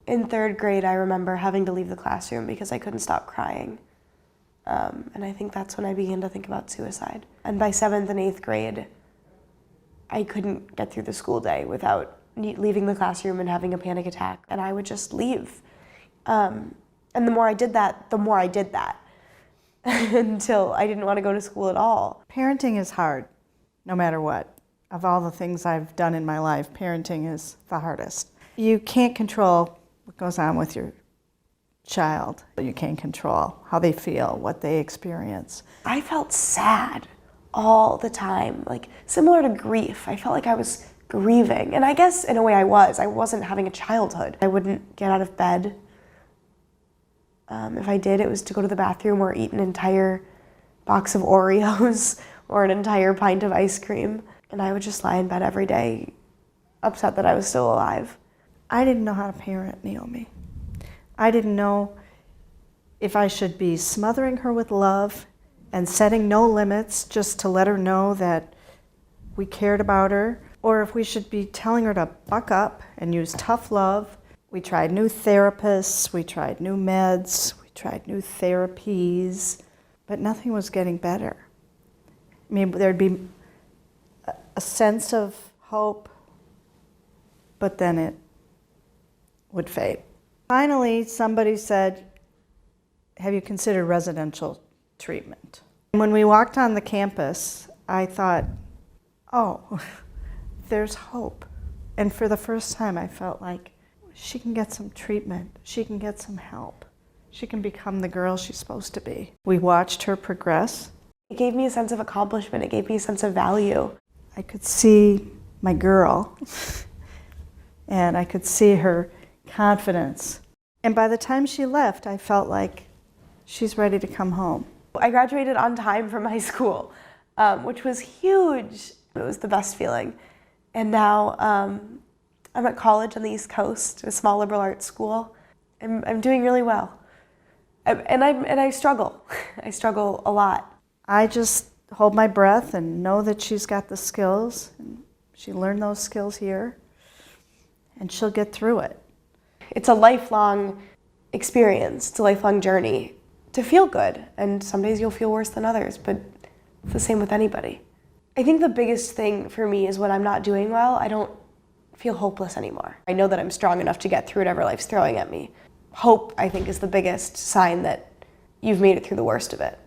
In third grade, I remember having to leave the classroom because I couldn't stop crying. And I think that's when I began to think about suicide. And by 7th and 8th grade, I couldn't get through the school day without leaving the classroom and having a panic attack. And I would just leave. And the more I did that, the more I did that until I didn't want to go to school at all. Parenting is hard, no matter what. Of all the things I've done in my life, parenting is the hardest. You can't control what goes on with your child. You can't control how they feel, what they experience. I felt sad all the time, like similar to grief. I felt like I was grieving. And I guess in a way I wasn't having a childhood. I wouldn't get out of bed. If I did, it was to go to the bathroom or eat an entire box of Oreos or an entire pint of ice cream. And I would just lie in bed every day, upset that I was still alive. I didn't know how to parent Naomi. I didn't know if I should be smothering her with love and setting no limits just to let her know that we cared about her, or if we should be telling her to buck up and use tough love. We tried new therapists, we tried new meds, we tried new therapies, but nothing was getting better. I mean, there'd be a sense of hope, but then it would fade. Finally, somebody said, have you considered residential treatment? And when we walked on the campus, I thought, oh, there's hope. And for the first time, I felt like she can get some treatment. She can get some help. She can become the girl she's supposed to be. We watched her progress. It gave me a sense of accomplishment. It gave me a sense of value. I could see my girl, and I could see her confidence. And by the time she left, I felt like she's ready to come home. I graduated on time from high school, which was huge. It was the best feeling. And now I'm at college on the East Coast, a small liberal arts school. I'm doing really well. And I struggle. I struggle a lot. I just hold my breath and know that she's got the skills. And she learned those skills here, and she'll get through it. It's a lifelong experience. It's a lifelong journey to feel good. And some days you'll feel worse than others, but it's the same with anybody. I think the biggest thing for me is when I'm not doing well, I don't feel hopeless anymore. I know that I'm strong enough to get through whatever life's throwing at me. Hope, I think, is the biggest sign that you've made it through the worst of it.